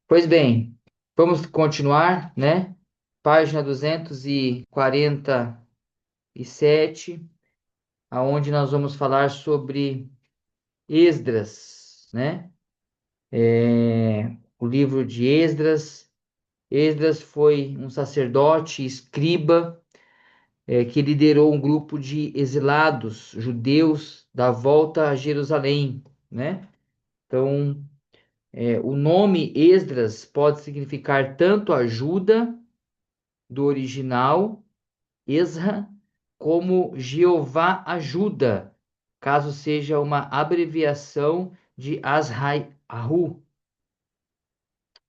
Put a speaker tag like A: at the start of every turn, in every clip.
A: Pois bem, vamos continuar, né? Página 247, aonde nós vamos falar sobre Esdras, né? O livro de Esdras. Esdras foi um sacerdote, escriba, que liderou um grupo de exilados judeus da volta a Jerusalém, né? Então, o nome Esdras pode significar tanto ajuda do original Esra, como Jeová ajuda, caso seja uma abreviação de Azrahu.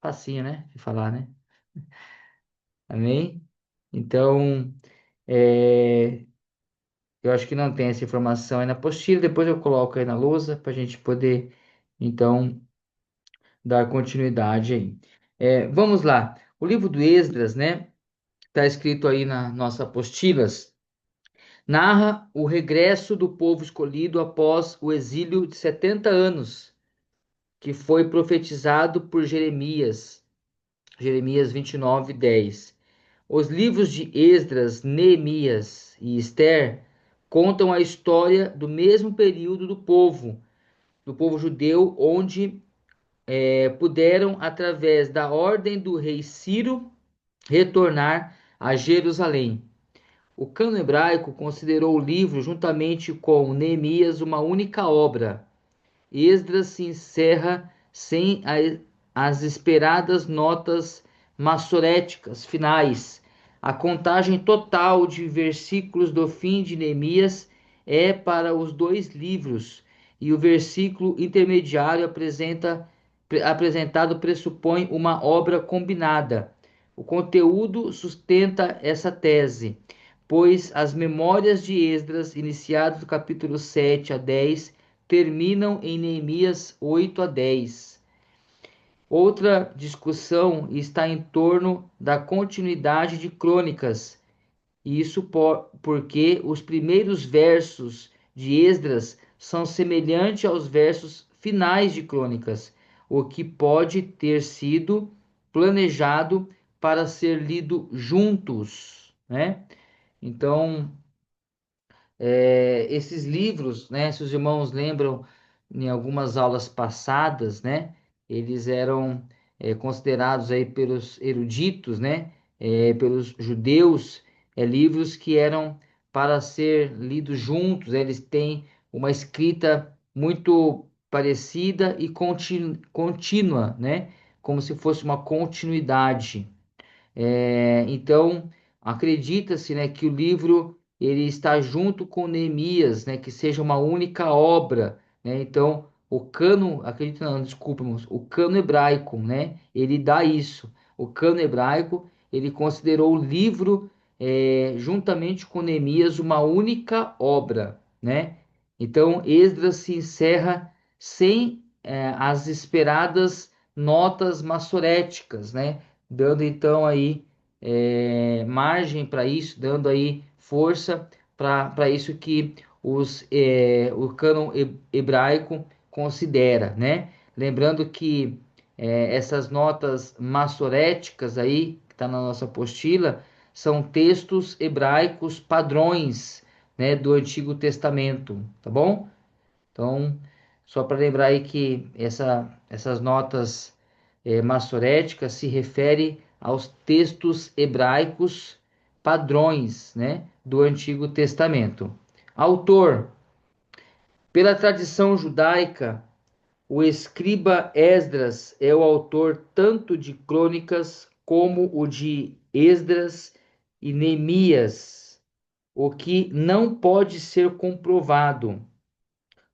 A: Facinho, né? De falar, né? Amém? Então, é, eu acho que não tem essa informação aí na apostila, depois eu coloco aí na lousa para a gente poder, então, dar continuidade aí. Vamos lá. O livro do Esdras, né? Está escrito aí na nossa apostilas. Narra o regresso do povo escolhido após o exílio de 70 anos, que foi profetizado por Jeremias, Jeremias 29:10. Os livros de Esdras, Neemias e Ester contam a história do mesmo período do povo judeu, onde puderam, através da ordem do rei Ciro, retornar a Jerusalém. O cânon hebraico considerou o livro, juntamente com Neemias, uma única obra. Esdras se encerra sem as esperadas notas massoréticas finais. A contagem total de versículos do fim de Neemias é para os dois livros, e o versículo intermediário apresentado pressupõe uma obra combinada. O conteúdo sustenta essa tese, pois as memórias de Esdras, iniciadas do capítulo 7 a 10, terminam em Neemias 8 a 10. Outra discussão está em torno da continuidade de Crônicas, e isso porque os primeiros versos de Esdras são semelhantes aos versos finais de Crônicas, o que pode ter sido planejado para ser lido juntos, né? Então, esses livros, né, se os irmãos lembram, em algumas aulas passadas, né, eles eram considerados aí pelos eruditos, né, pelos judeus, livros que eram para ser lidos juntos. Eles têm uma escrita muito parecida e contínua, né, como se fosse uma continuidade. Então, acredita-se, né, que o livro ele está junto com Neemias, né, que seja uma única obra, né? Então, o cano, acredita não, desculpa, irmãos, o cano hebraico, né, ele dá isso. O cano hebraico, ele considerou o livro juntamente com Neemias uma única obra, né? Então, Esdras se encerra sem as esperadas notas massoréticas, né? Dando então aí margem para isso, dando aí força para isso que o cânon hebraico considera, né? Lembrando que essas notas massoréticas aí, que está na nossa apostila, são textos hebraicos padrões, né, do Antigo Testamento, tá bom? Então, só para lembrar aí que essas notas massoréticas se refere aos textos hebraicos padrões, né, do Antigo Testamento. Autor: pela tradição judaica, o escriba Esdras é o autor tanto de crônicas como o de Esdras e Neemias, o que não pode ser comprovado.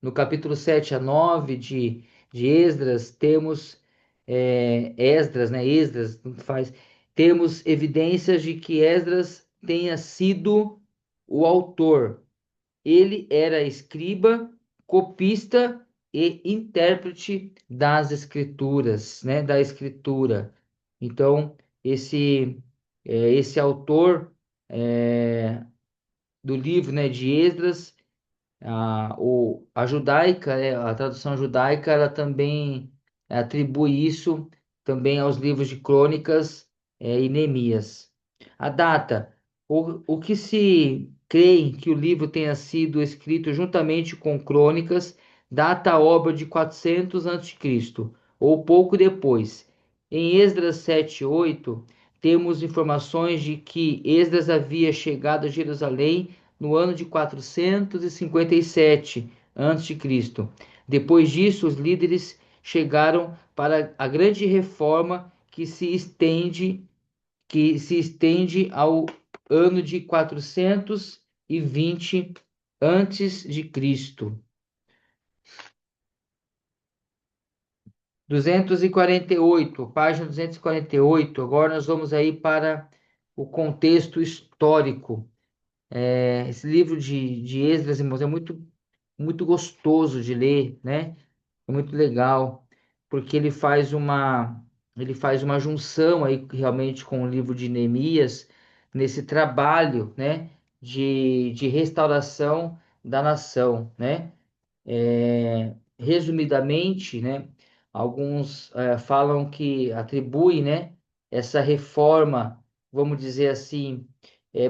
A: No capítulo 7 a 9 de Esdras, temos Esdras, né? Esdras, tanto faz. Temos evidências de que Esdras tenha sido o autor. Ele era escriba, copista e intérprete das escrituras, né? Da escritura. Então, esse autor do livro, né, de Esdras, a judaica, a tradução judaica, ela também atribui isso também aos livros de Crônicas, e Neemias. A data, o que se crê que o livro tenha sido escrito juntamente com Crônicas, data a obra de 400 a.C., ou pouco depois. Em Esdras 7:8, temos informações de que Esdras havia chegado a Jerusalém no ano de 457 a.C. Depois disso, os líderes chegaram para a grande reforma que se estende ao ano de 420 antes de Cristo. 248, página 248. Agora nós vamos aí para o contexto histórico. Esse livro de Esdras, irmãos, é muito, muito gostoso de ler, né? É muito legal, porque ele faz uma junção aí realmente com o livro de Neemias, nesse trabalho, né, de restauração da nação, né? Resumidamente, né, alguns falam que atribuem, né, essa reforma, vamos dizer assim,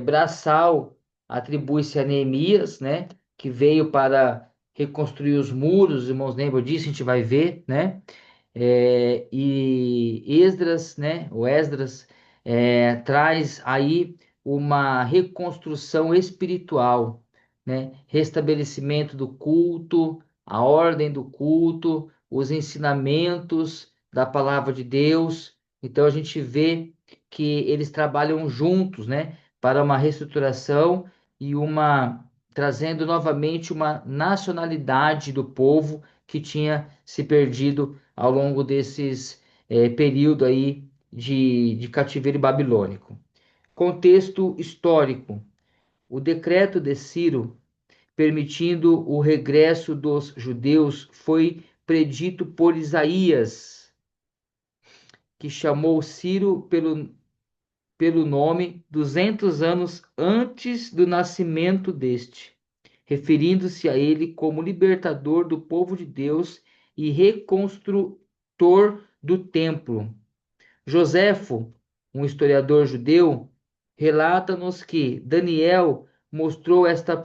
A: braçal, atribui-se a Neemias, né, que veio para reconstruir os muros, os irmãos lembram disso, a gente vai ver, né? E Esdras, né, o Esdras, traz aí uma reconstrução espiritual, né? Restabelecimento do culto, a ordem do culto, os ensinamentos da palavra de Deus. Então a gente vê que eles trabalham juntos, né, para uma reestruturação e uma trazendo novamente uma nacionalidade do povo que tinha se perdido ao longo desses período aí de cativeiro babilônico. Contexto histórico. O decreto de Ciro permitindo o regresso dos judeus foi predito por Isaías, que chamou Ciro pelo nome 200 anos antes do nascimento deste, referindo-se a ele como libertador do povo de Deus e reconstrutor do templo. Joséfo, um historiador judeu, relata-nos que Daniel mostrou essas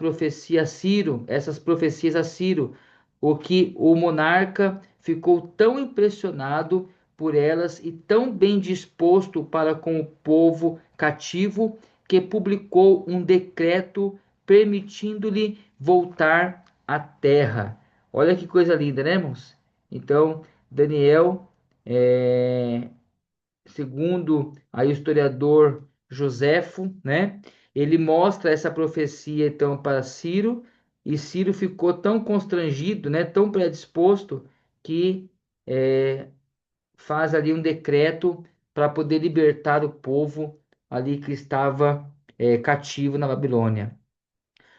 A: profecias a Ciro, o que o monarca ficou tão impressionado por elas e tão bem disposto para com o povo cativo que publicou um decreto permitindo-lhe voltar à terra. Olha que coisa linda, né, irmãos? Então, Daniel é, segundo aí o historiador Joséfo, né? Ele mostra essa profecia então para Ciro, e Ciro ficou tão constrangido, né? Tão predisposto que é, faz ali um decreto para poder libertar o povo ali que estava cativo na Babilônia.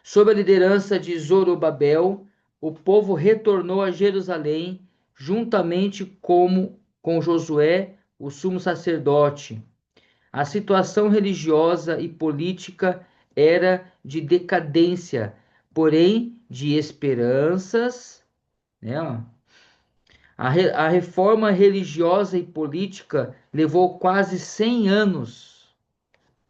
A: Sob a liderança de Zorobabel, o povo retornou a Jerusalém juntamente com Josué, o sumo sacerdote. A situação religiosa e política era de decadência, porém de esperanças, né? A reforma religiosa e política levou quase 100 anos.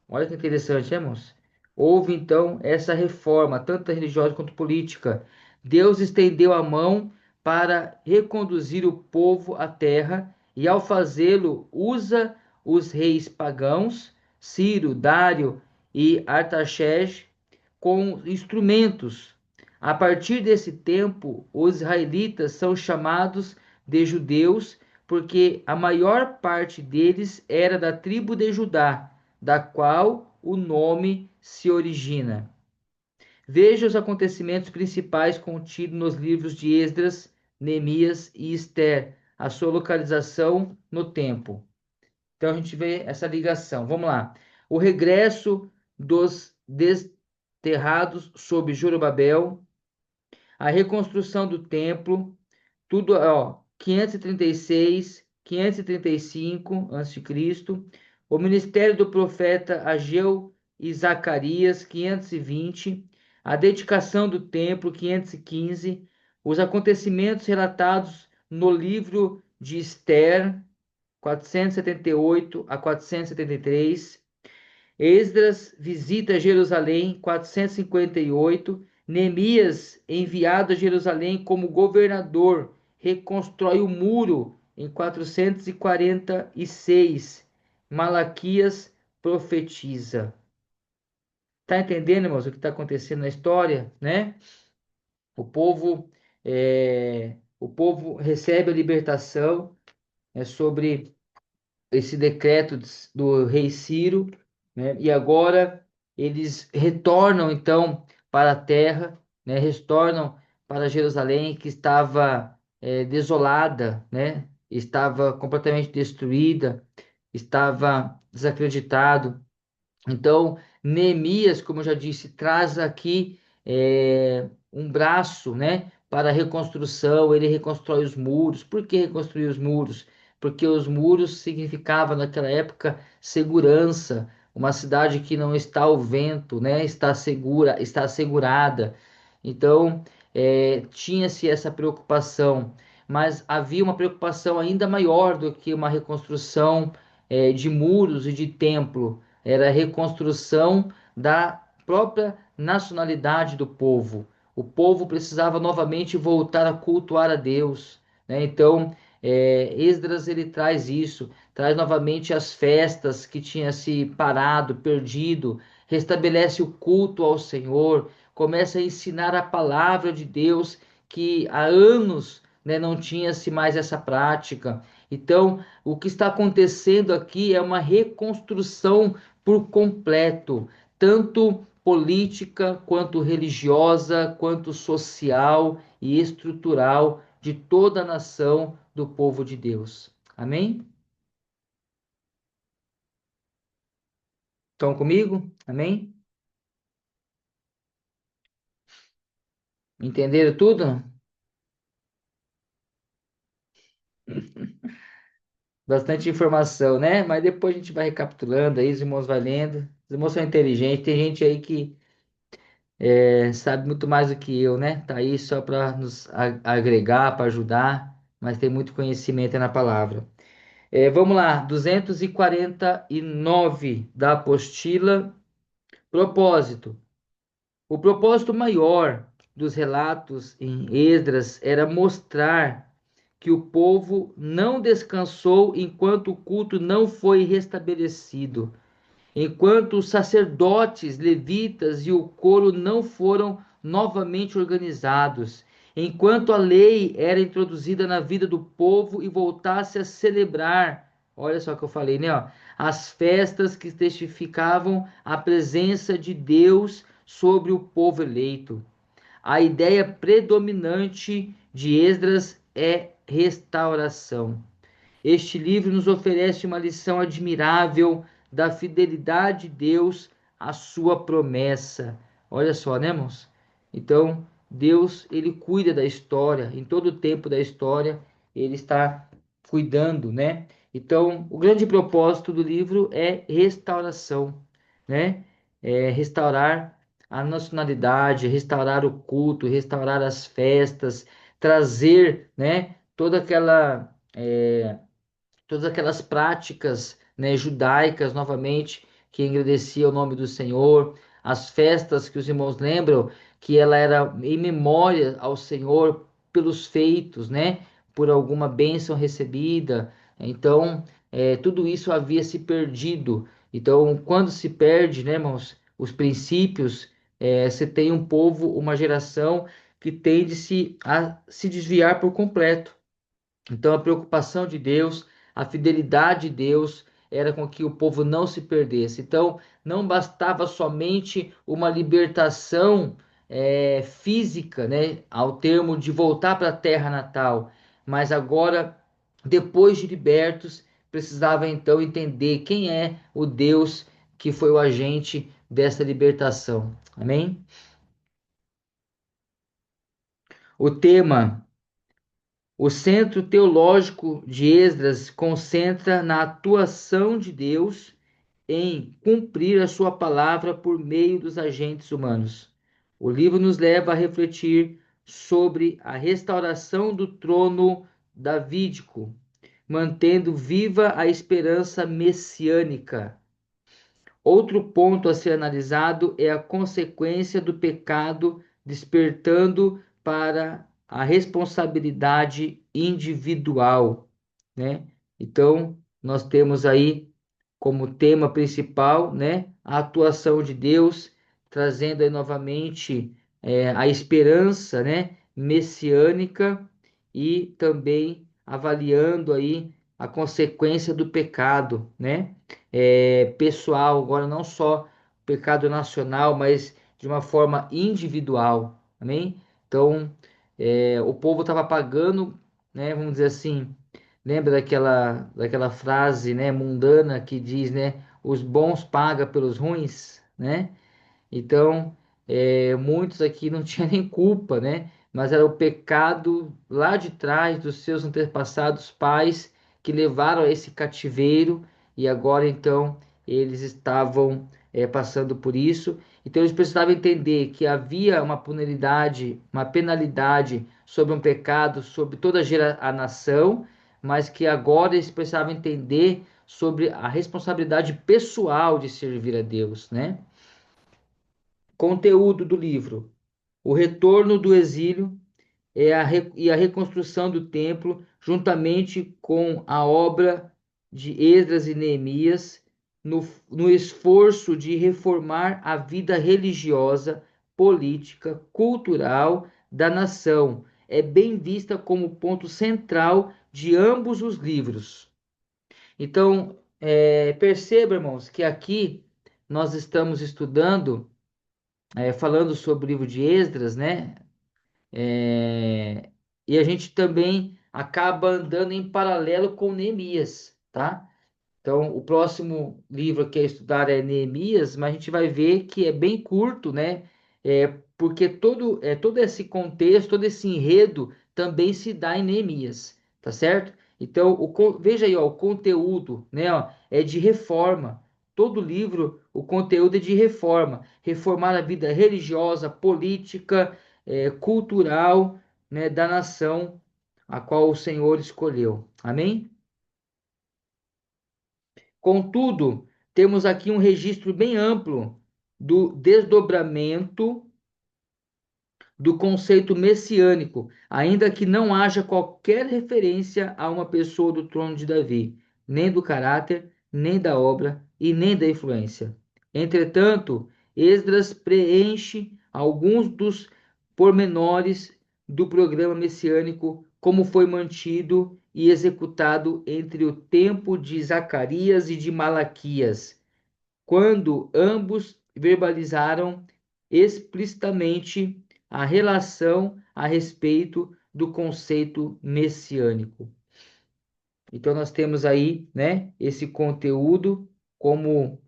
A: Olha que interessante, né, irmãos? Houve então essa reforma, tanto religiosa quanto política. Deus estendeu a mão para reconduzir o povo à terra, e ao fazê-lo, usa os reis pagãos, Ciro, Dário e Artaxerxes, com instrumentos. A partir desse tempo, os israelitas são chamados de judeus, porque a maior parte deles era da tribo de Judá, da qual o nome se origina. Veja os acontecimentos principais contidos nos livros de Esdras, Neemias e Ester, a sua localização no tempo. Então a gente vê essa ligação. Vamos lá. O regresso dos desterrados sob Zorobabel, a reconstrução do templo, tudo, ó, 536, 535 a.C., o ministério do profeta Ageu e Zacarias, 520, a dedicação do templo, 515, os acontecimentos relatados no livro de Ester, 478 a 473. Esdras visita Jerusalém, 458. Neemias, enviado a Jerusalém como governador, reconstrói o muro em 446. Malaquias profetiza. Tá entendendo, irmãos, o que está acontecendo na história, né? O povo, o povo recebe a libertação, sobre esse decreto do rei Ciro, né? E agora eles retornam então para a terra, né? Retornam para Jerusalém que estava desolada, né? Estava completamente destruída, estava desacreditado. Então, Neemias, como eu já disse, traz aqui um braço, né, para a reconstrução. Ele reconstrói os muros. Por que reconstruir os muros? Porque os muros significavam naquela época segurança. Uma cidade que não está ao vento, né, está segura, está assegurada. Então, tinha-se essa preocupação, mas havia uma preocupação ainda maior do que uma reconstrução de muros e de templo. Era a reconstrução da própria nacionalidade do povo. O povo precisava novamente voltar a cultuar a Deus, né? Então, Esdras ele traz isso, traz novamente as festas que tinha se parado, perdido, restabelece o culto ao Senhor, começa a ensinar a palavra de Deus que há anos, né, não tinha-se mais essa prática. Então, o que está acontecendo aqui é uma reconstrução por completo, tanto política, quanto religiosa, quanto social e estrutural de toda a nação do povo de Deus. Amém? Estão comigo? Amém? Entenderam tudo? Bastante informação, né? Mas depois a gente vai recapitulando aí, os irmãos vai lendo. Os irmãos são inteligentes, tem gente aí que sabe muito mais do que eu, né? Tá aí só para nos agregar, para ajudar, mas tem muito conhecimento aí na palavra. Vamos lá, 249 da apostila. Propósito. O propósito maior dos relatos em Esdras era mostrar que o povo não descansou enquanto o culto não foi restabelecido, enquanto os sacerdotes, levitas e o coro não foram novamente organizados, enquanto a lei era introduzida na vida do povo e voltasse a celebrar, olha só o que eu falei, né? Ó, as festas que testificavam a presença de Deus sobre o povo eleito. A ideia predominante de Esdras é restauração. Este livro nos oferece uma lição admirável da fidelidade de Deus à sua promessa. Olha só, né, irmãos? Então, Deus, ele cuida da história, em todo o tempo da história, ele está cuidando, né? Então, o grande propósito do livro é restauração, né? É restaurar a nacionalidade, restaurar o culto, restaurar as festas, trazer, né, todas aquelas práticas, né, judaicas novamente que engrandeciam o nome do Senhor, as festas que os irmãos lembram que ela era em memória ao Senhor pelos feitos, né, por alguma bênção recebida. Então, tudo isso havia se perdido. Então, quando se perde, né, irmãos, os princípios, você tem um povo, uma geração que tende-se a se desviar por completo. Então, a preocupação de Deus, a fidelidade de Deus, era com que o povo não se perdesse. Então, não bastava somente uma libertação física, né, ao termo de voltar para a terra natal, mas agora, depois de libertos, precisava então entender quem é o Deus que foi o agente dessa libertação. Amém? O tema. O centro teológico de Esdras concentra na atuação de Deus em cumprir a sua palavra por meio dos agentes humanos. O livro nos leva a refletir sobre a restauração do trono davídico, mantendo viva a esperança messiânica. Outro ponto a ser analisado é a consequência do pecado, despertando para a responsabilidade individual, né? Então, nós temos aí como tema principal, né, a atuação de Deus, trazendo aí novamente a esperança, né, messiânica e também avaliando aí a consequência do pecado, né, pessoal, agora não só pecado nacional, mas de uma forma individual, amém? Então, o povo estava pagando, né, vamos dizer assim. Lembra daquela frase, né, mundana que diz, né, os bons pagam pelos ruins, né? Então, muitos aqui não tinham nem culpa, né? Mas era o pecado lá de trás dos seus antepassados pais que levaram a esse cativeiro e agora então eles estavam passando por isso. Então eles precisavam entender que havia uma penalidade sobre um pecado, sobre toda a nação, mas que agora eles precisavam entender sobre a responsabilidade pessoal de servir a Deus, né? Conteúdo do livro: o retorno do exílio e a reconstrução do templo, juntamente com a obra de Esdras e Neemias, no esforço de reformar a vida religiosa, política, cultural da nação. É bem vista como ponto central de ambos os livros. Então, perceba, irmãos, que aqui nós estamos estudando falando sobre o livro de Esdras, né? É, e a gente também acaba andando em paralelo com Neemias, tá? Então, o próximo livro que é estudar é Neemias, mas a gente vai ver que é bem curto, né? Porque todo esse contexto, todo esse enredo também se dá em Neemias, tá certo? Então, veja aí, ó, o conteúdo, né, ó, é de reforma. Todo livro, o conteúdo é de reforma. Reformar a vida religiosa, política, cultural, né, da nação a qual o Senhor escolheu. Amém? Contudo, temos aqui um registro bem amplo do desdobramento do conceito messiânico, ainda que não haja qualquer referência a uma pessoa do trono de Davi, nem do caráter, nem da obra e nem da influência. Entretanto, Esdras preenche alguns dos pormenores do programa messiânico, como foi mantido e executado entre o tempo de Zacarias e de Malaquias, quando ambos verbalizaram explicitamente a relação a respeito do conceito messiânico. Então nós temos aí, né, esse conteúdo como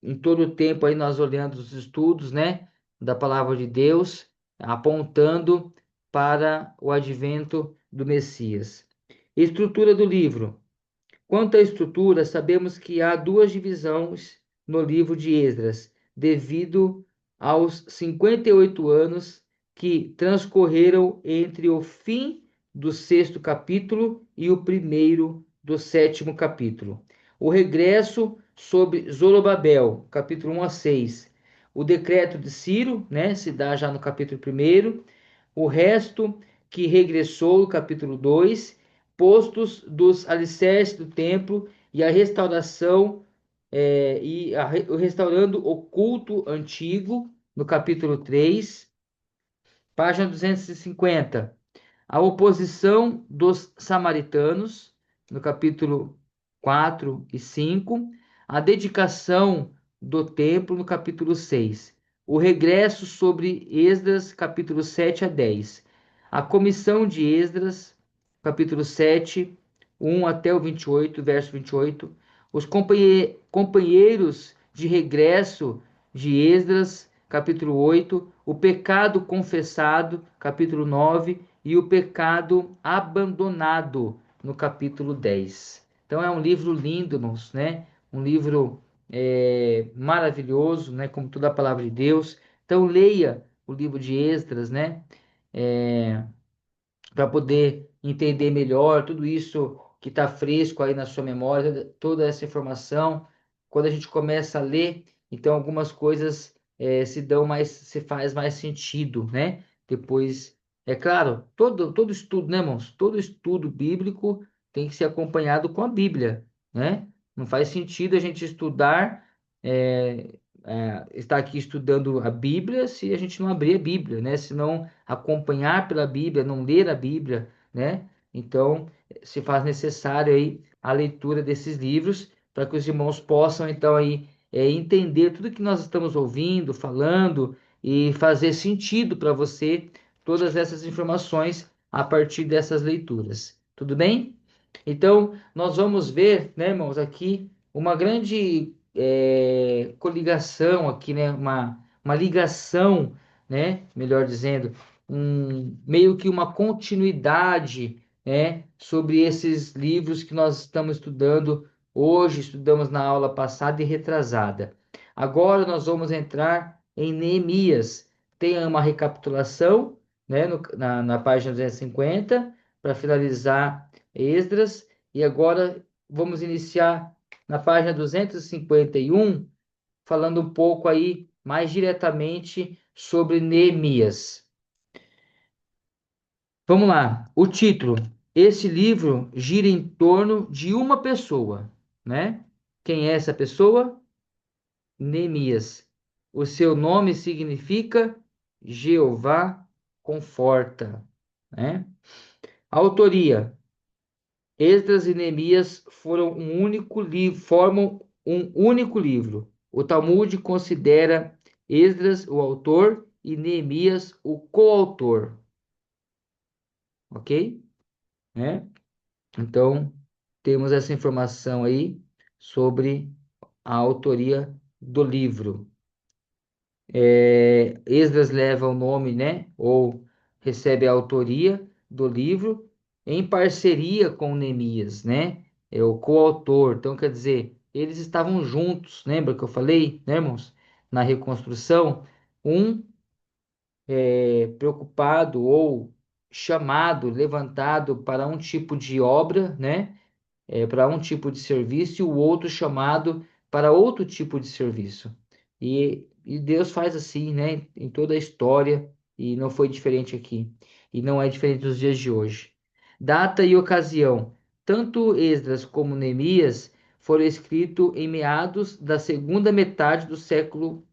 A: em todo o tempo aí nós olhando os estudos, né, da palavra de Deus, apontando para o advento do Messias. Estrutura do livro. Quanto à estrutura, sabemos que há duas divisões no livro de Esdras, devido aos 58 anos que transcorreram entre o fim do sexto capítulo e o primeiro do sétimo capítulo. O regresso sobre Zorobabel, capítulo 1 a 6. O decreto de Ciro, né, se dá já no capítulo 1. O resto que regressou, capítulo 2, postos dos alicerces do templo e a restauração restaurando o culto antigo, no capítulo 3, página 250. A oposição dos samaritanos, no capítulo 4 e 5. A dedicação do templo, no capítulo 6. O regresso sobre Esdras, capítulo 7 a 10. A comissão de Esdras, capítulo 7, 1 até o 28, verso 28. Os companheiros de regresso de Esdras, capítulo 8. O pecado confessado, capítulo 9 e o pecado abandonado, no capítulo 10. Então é um livro lindo, irmãos, né? Um livro maravilhoso, né? Como toda a palavra de Deus. Então leia o livro de Esdras, né? Para poder entender melhor tudo isso que está fresco aí na sua memória, toda essa informação. Quando a gente começa a ler, então algumas coisas se dão mais, se faz mais sentido, né? Depois, é claro, todo estudo, né, irmãos? Todo estudo bíblico tem que ser acompanhado com a Bíblia, né? Não faz sentido a gente estudar, estar aqui estudando a Bíblia se a gente não abrir a Bíblia, né? Se não acompanhar pela Bíblia, não ler a Bíblia, né? Então, se faz necessário aí a leitura desses livros para que os irmãos possam, então, aí, entender tudo que nós estamos ouvindo, falando e fazer sentido para você todas essas informações a partir dessas leituras. Tudo bem? Então, nós vamos ver, né, irmãos, aqui uma grande coligação aqui, né, uma ligação, né, melhor dizendo, meio que uma continuidade, né, sobre esses livros que nós estamos estudando hoje, estudamos na aula passada e retrasada. Agora nós vamos entrar em Neemias. Tem uma recapitulação, né, na página 250, para finalizar Esdras, e agora vamos iniciar na página 251, falando um pouco aí mais diretamente sobre Neemias. Vamos lá, o título. Esse livro gira em torno de uma pessoa, né? Quem é essa pessoa? Neemias. O seu nome significa Jeová conforta, né? Autoria. Esdras e Neemias formam um único livro. O Talmud considera Esdras o autor e Neemias o coautor, ok? Né? Então, temos essa informação aí sobre a autoria do livro. Esdras leva o nome, né? Ou recebe a autoria do livro em parceria com Neemias, né? É o coautor. Então, quer dizer, eles estavam juntos, lembra que eu falei, né, irmãos? Na reconstrução, um preocupado ou chamado, levantado para um tipo de obra, né? Para um tipo de serviço e o outro chamado para outro tipo de serviço. E Deus faz assim, né, em toda a história, e não foi diferente aqui, e não é diferente dos dias de hoje. Data e ocasião: tanto Esdras como Neemias foram escritos em meados da segunda metade do século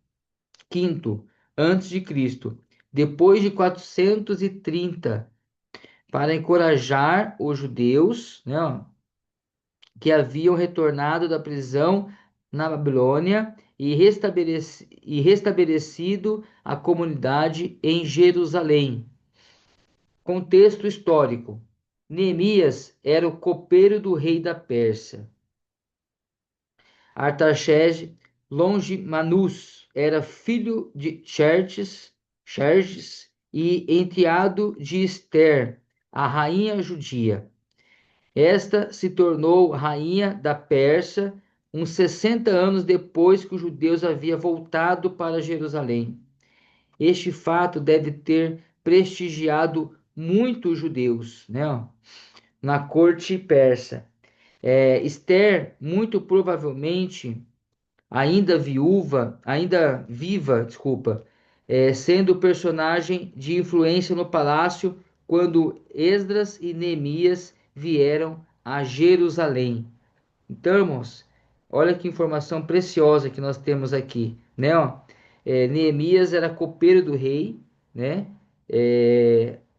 A: quinto antes de Cristo, depois de 430, para encorajar os judeus, né, que haviam retornado da prisão na Babilônia e restabelecido a comunidade em Jerusalém. Contexto histórico: Neemias era o copeiro do rei da Pérsia. Artaxerxes Longimanus era filho de Xerxes e enteado de Ester, a rainha judia. Esta se tornou rainha da Pérsia uns 60 anos depois que os judeus haviam voltado para Jerusalém. Este fato deve ter prestigiado muito os judeus, né, na corte persa. Esther, muito provavelmente, ainda viva, desculpa, sendo personagem de influência no palácio quando Esdras e Neemias vieram a Jerusalém. Então, irmãos, olha que informação preciosa que nós temos aqui, né? Ó, Neemias era copeiro do rei, né?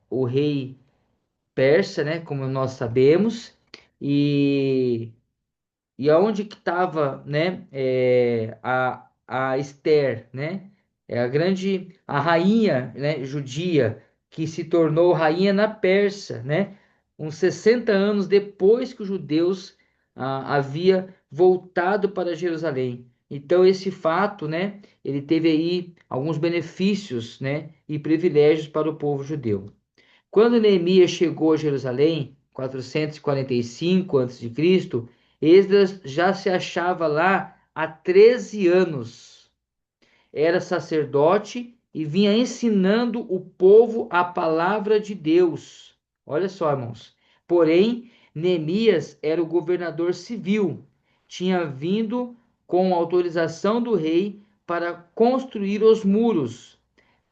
A: O rei persa, né? Como nós sabemos, e aonde que estava, né, a Esther, né, a rainha, né, judia, que se tornou rainha na Pérsia, né, uns 60 anos depois que os judeus havia voltado para Jerusalém. Então esse fato, né, ele teve aí alguns benefícios, né, e privilégios para o povo judeu. Quando Neemias chegou a Jerusalém, 445 a.C., Esdras já se achava lá há 13 anos. Era sacerdote e vinha ensinando o povo a palavra de Deus. Olha só, irmãos. Porém, Neemias era o governador civil, tinha vindo com autorização do rei para construir os muros.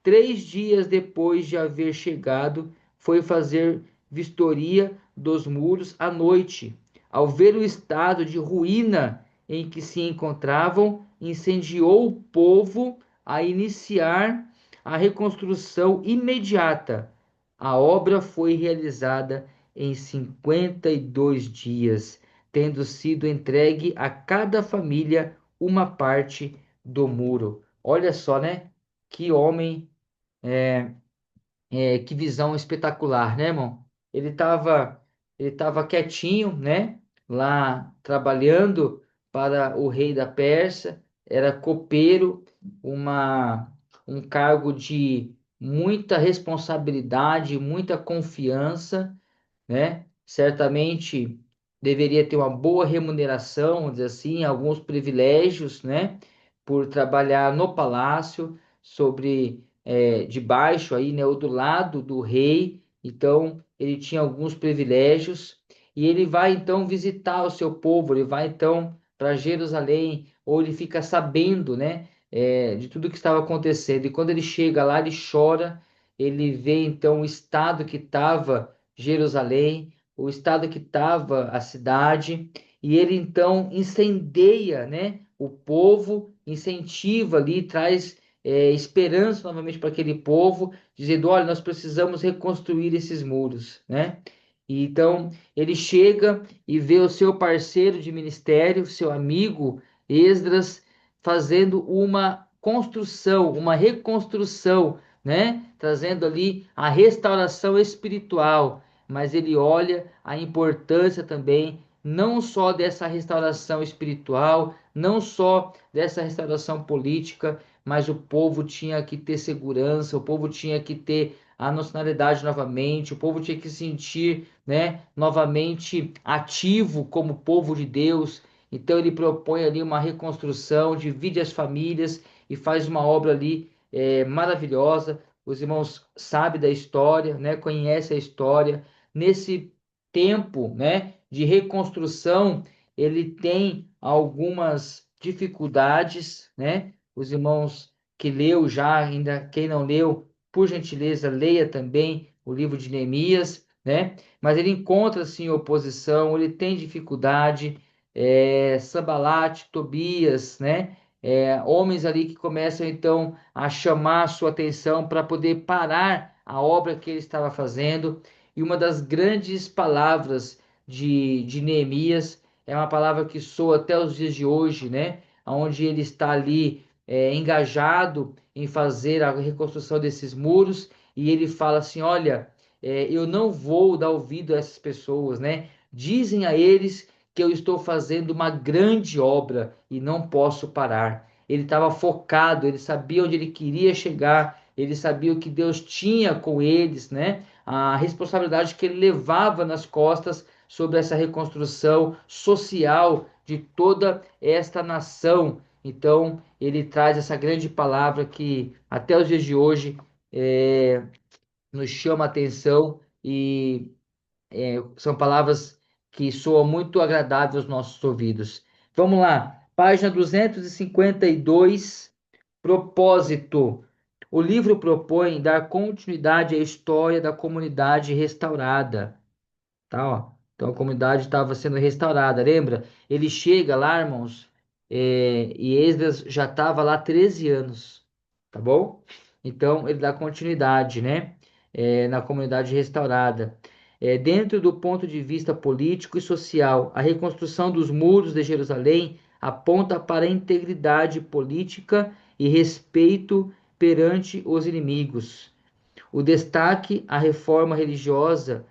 A: 3 dias depois de haver chegado, foi fazer vistoria dos muros à noite. Ao ver o estado de ruína em que se encontravam, incendiou o povo a iniciar a reconstrução imediata. A obra foi realizada em 52 dias, tendo sido entregue a cada família uma parte do muro. Olha só, né? Que homem, que visão espetacular, né, irmão? Ele tava quietinho, né? Lá trabalhando para o rei da Pérsia, era copeiro, uma, um cargo de muita responsabilidade, muita confiança, né? Certamente deveria ter uma boa remuneração, vamos dizer assim, alguns privilégios, né? Por trabalhar no palácio, sobre debaixo aí, né? Ou do lado do rei. Então ele tinha alguns privilégios e ele vai então visitar o seu povo. Ele vai então para Jerusalém, ou ele fica sabendo, né? De tudo que estava acontecendo. E quando ele chega lá, ele chora. Ele vê então o estado que estava Jerusalém, o estado que estava a cidade, e ele então incendeia, né, o povo, incentiva ali, traz esperança novamente para aquele povo, dizendo: olha, nós precisamos reconstruir esses muros, né? E então ele chega e vê o seu parceiro de ministério, seu amigo Esdras, fazendo uma construção, uma reconstrução, né? Trazendo ali a restauração espiritual, mas ele olha a importância também não só dessa restauração espiritual, não só dessa restauração política, mas o povo tinha que ter segurança, o povo tinha que ter a nacionalidade novamente, o povo tinha que se sentir, né, novamente ativo como povo de Deus. Então ele propõe ali uma reconstrução, divide as famílias e faz uma obra ali maravilhosa. Os irmãos sabem da história, né, conhecem a história. Nesse tempo, né, de reconstrução, ele tem algumas dificuldades, né? Os irmãos que leu já, ainda quem não leu, por gentileza, leia também o livro de Neemias, né? Mas ele encontra sim oposição, ele tem dificuldade, Sanbalate, Tobias, né? Homens ali que começam então a chamar a sua atenção para poder parar a obra que ele estava fazendo. E uma das grandes palavras de Neemias é uma palavra que soa até os dias de hoje, né? Onde ele está ali engajado em fazer a reconstrução desses muros, e ele fala assim: olha, eu não vou dar ouvido a essas pessoas, né? Dizem a eles que eu estou fazendo uma grande obra e não posso parar. Ele estava focado, ele sabia onde ele queria chegar, ele sabia o que Deus tinha com eles, né? A responsabilidade que ele levava nas costas sobre essa reconstrução social de toda esta nação. Então, ele traz essa grande palavra que até os dias de hoje nos chama a atenção, e são palavras que soam muito agradáveis aos nossos ouvidos. Vamos lá, página 252, propósito. O livro propõe dar continuidade à história da comunidade restaurada, tá, ó. Então a comunidade estava sendo restaurada, lembra? Ele chega lá, irmãos, e Esdras já estava lá 13 anos, tá bom? Então ele dá continuidade, né? Na comunidade restaurada. Dentro do ponto de vista político e social, a reconstrução dos muros de Jerusalém aponta para a integridade política e respeito perante os inimigos. O destaque à reforma religiosa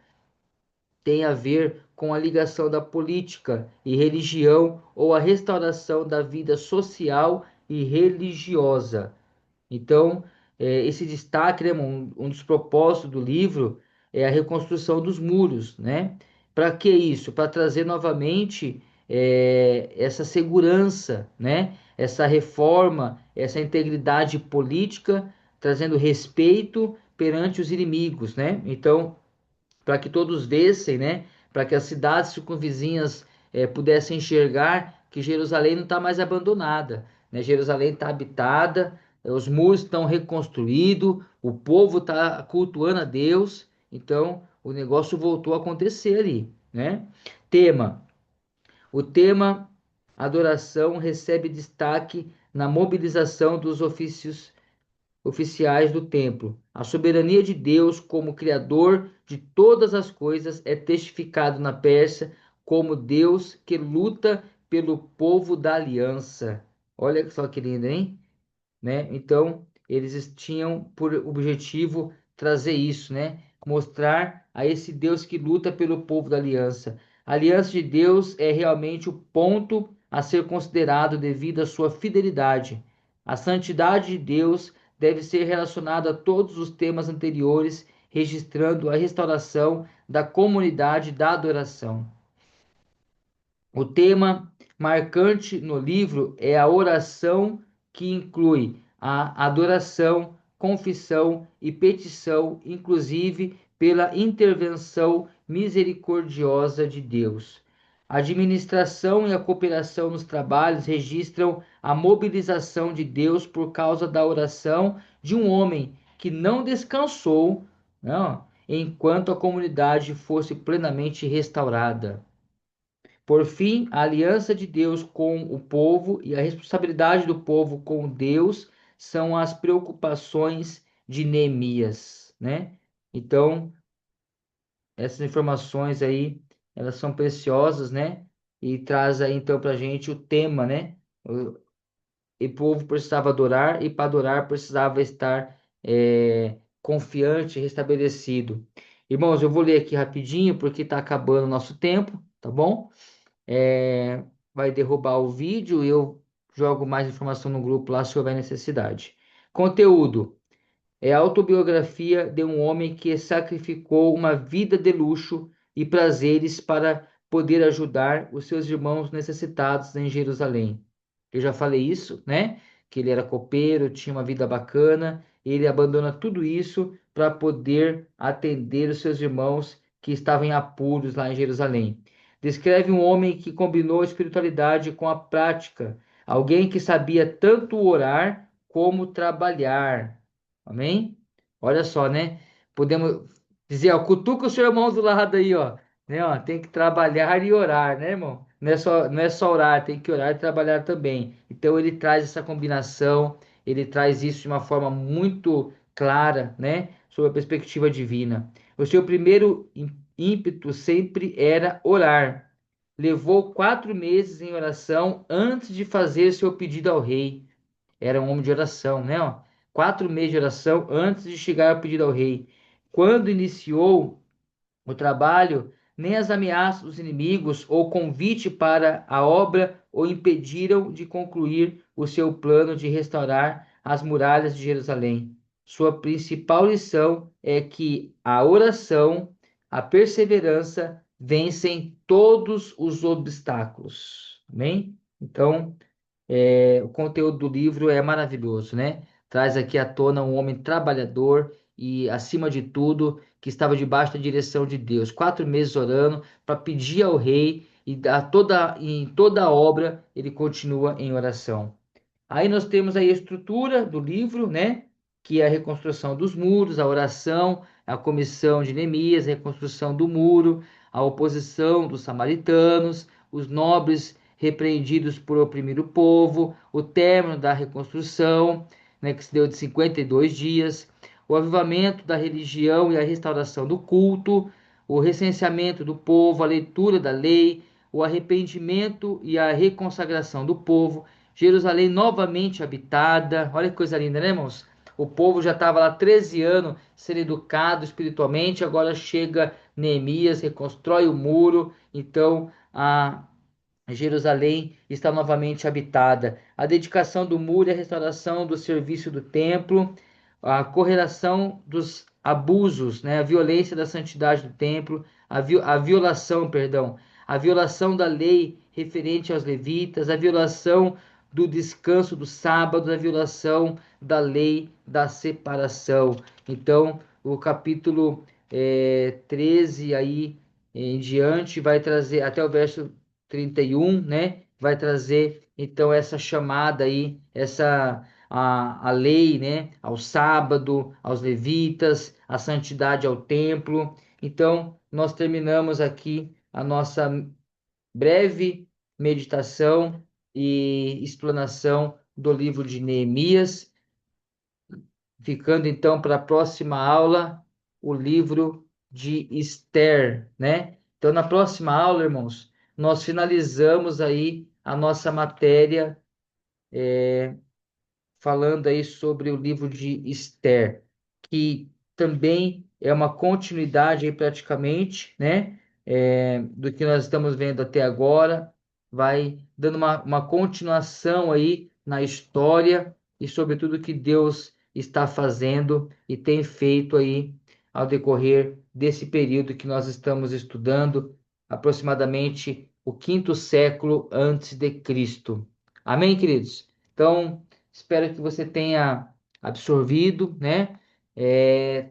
A: tem a ver com a ligação da política e religião, ou a restauração da vida social e religiosa. Então, esse destaque, né, um dos propósitos do livro é a reconstrução dos muros, né? Para que isso? Para trazer novamente essa segurança, né? Essa reforma, essa integridade política, trazendo respeito perante os inimigos, né? Então, para que todos vissem, né? para que as cidades circunvizinhas pudessem enxergar que Jerusalém não está mais abandonada, né? Jerusalém está habitada, os muros estão reconstruídos, o povo está cultuando a Deus, então o negócio voltou a acontecer ali, né? Tema: o tema adoração recebe destaque na mobilização dos oficiais do templo. A soberania de Deus como criador de todas as coisas é testificado na Pérsia como Deus que luta pelo povo da aliança. Olha só que lindo, hein? Né? Então, eles tinham por objetivo trazer isso, né? Mostrar a esse Deus que luta pelo povo da aliança. A aliança de Deus é realmente o ponto a ser considerado devido à sua fidelidade. A santidade de Deus deve ser relacionada a todos os temas anteriores, registrando a restauração da comunidade da adoração. O tema marcante no livro é a oração, que inclui a adoração, confissão e petição, inclusive pela intervenção misericordiosa de Deus. A administração e a cooperação nos trabalhos registram a mobilização de Deus por causa da oração de um homem que não descansou, não, enquanto a comunidade fosse plenamente restaurada. Por fim, a aliança de Deus com o povo e a responsabilidade do povo com Deus são as preocupações de Neemias, né? Então, essas informações aí, elas são preciosas, né? E traz aí então para a gente o tema, né? O povo precisava adorar e para adorar precisava estar confiante, restabelecido. Irmãos, eu vou ler aqui rapidinho porque está acabando o nosso tempo, tá bom? é, Vai derrubar o vídeo e eu jogo mais informação no grupo lá se houver necessidade. Conteúdo: é a autobiografia de um homem que sacrificou uma vida de luxo e prazeres para poder ajudar os seus irmãos necessitados em Jerusalém. Eu já falei isso, né? Que ele era copeiro, tinha uma vida bacana, ele abandona tudo isso para poder atender os seus irmãos que estavam em apuros lá em Jerusalém. Descreve um homem que combinou espiritualidade com a prática, alguém que sabia tanto orar como trabalhar. Amém? Olha só, né? Podemos dizer, ó, cutuca o seu irmão do lado aí, ó. Né, ó, tem que trabalhar e orar, né, irmão? Não é só orar, tem que orar e trabalhar também. Então ele traz essa combinação, ele traz isso de uma forma muito clara, né? Sobre a perspectiva divina. O seu primeiro ímpeto sempre era orar. Levou 4 meses em oração antes de fazer seu pedido ao rei. Era um homem de oração, né? Ó? 4 meses de oração antes de chegar ao pedido ao rei. Quando iniciou o trabalho, nem as ameaças dos inimigos ou convite para a obra o impediram de concluir o seu plano de restaurar as muralhas de Jerusalém. Sua principal lição é que a oração, a perseverança vencem todos os obstáculos. Amém? Então, o conteúdo do livro é maravilhoso, né? Traz aqui à tona um homem trabalhador e, acima de tudo, que estava debaixo da direção de Deus. 4 meses orando para pedir ao rei e em toda a obra ele continua em oração. Aí nós temos aí a estrutura do livro, né? Que é a reconstrução dos muros, a oração, a comissão de Neemias, a reconstrução do muro, a oposição dos samaritanos, os nobres repreendidos por oprimir o povo, o término da reconstrução, né, que se deu de 52 dias, o avivamento da religião e a restauração do culto, o recenseamento do povo, a leitura da lei, o arrependimento e a reconsagração do povo, Jerusalém novamente habitada. Olha que coisa linda, né, irmãos? O povo já estava lá 13 anos sendo educado espiritualmente, agora chega Neemias, reconstrói o muro, então a Jerusalém está novamente habitada. A dedicação do muro e a restauração do serviço do templo, a correlação dos abusos, né, a violência da santidade do templo, a violação, perdão, a violação da lei referente aos levitas, a violação do descanso do sábado, a violação da lei da separação. Então, o capítulo 13 aí em diante, vai trazer até o verso 31, né? Vai trazer então essa chamada aí, essa a lei, né? Ao sábado, aos levitas, a santidade ao templo. Então, nós terminamos aqui a nossa breve meditação e explanação do livro de Neemias, ficando então para a próxima aula o livro de Esther, né? Então, na próxima aula, irmãos, nós finalizamos aí a nossa matéria falando aí sobre o livro de Esther, que também é uma continuidade aí praticamente, né, do que nós estamos vendo até agora, vai dando uma continuação aí na história e sobre tudo que Deus está fazendo e tem feito aí ao decorrer desse período que nós estamos estudando, aproximadamente o quinto século antes de Cristo. Amém, queridos? Então, espero que você tenha absorvido, né?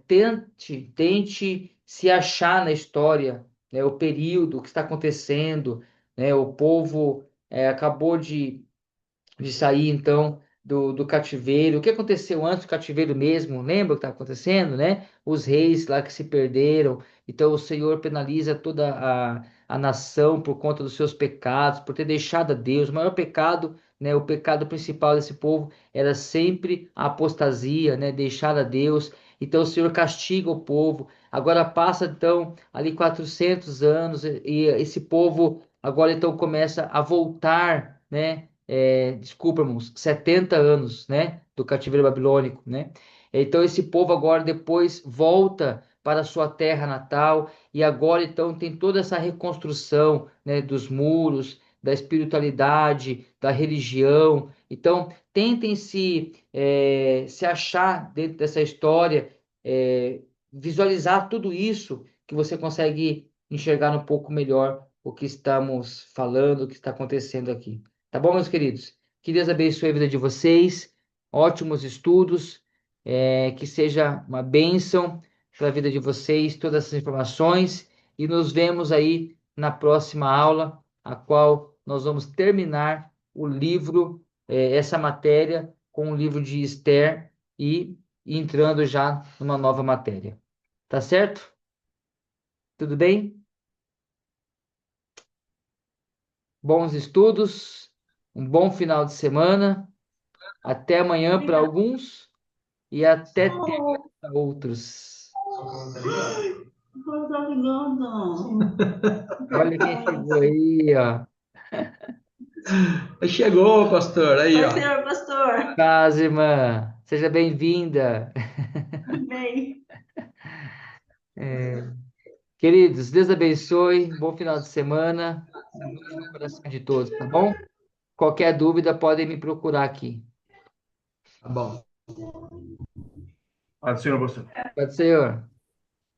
A: Tente se achar na história, né? O período, o que está acontecendo, né? O povo acabou de sair então do cativeiro. O que aconteceu antes do cativeiro mesmo? Lembra o que está acontecendo, né? Os reis lá que se perderam. Então o Senhor penaliza toda a nação por conta dos seus pecados, por ter deixado a Deus. O maior pecado, né? O pecado principal desse povo era sempre a apostasia, né? Deixar a Deus. Então o Senhor castiga o povo. Agora passa então ali 400 anos e esse povo agora então começa a voltar, né? Desculpa, irmãos, 70 anos, né, do cativeiro babilônico, né? Então esse povo agora depois volta para a sua terra natal e agora então tem toda essa reconstrução, né, dos muros, da espiritualidade, da religião. Então tentem se achar dentro dessa história, visualizar tudo isso que você consegue enxergar um pouco melhor o que estamos falando, o que está acontecendo aqui. Tá bom, meus queridos? Que Deus abençoe a vida de vocês, ótimos estudos, que seja uma bênção para a vida de vocês, todas essas informações, e nos vemos aí na próxima aula, a qual nós vamos terminar o livro, essa matéria, com o livro de Esther e entrando já numa nova matéria. Tá certo? Tudo bem? Bons estudos, um bom final de semana. Até amanhã para
B: Obrigada.
A: alguns e até terça
B: Oh,
A: para outros.
B: obrigada.
A: Olha quem chegou aí, ó.
C: Chegou, pastor, aí,
B: Oi,
C: ó.
B: senhor pastor.
A: Paz, irmã. Seja bem-vinda.
B: Bem,
A: Queridos, Deus abençoe. Bom final de semana. Um beijo no coração de todos, tá bom? Qualquer dúvida, podem me procurar aqui.
C: Tá bom. Pode ser, pastor.
A: Pode ser, senhor.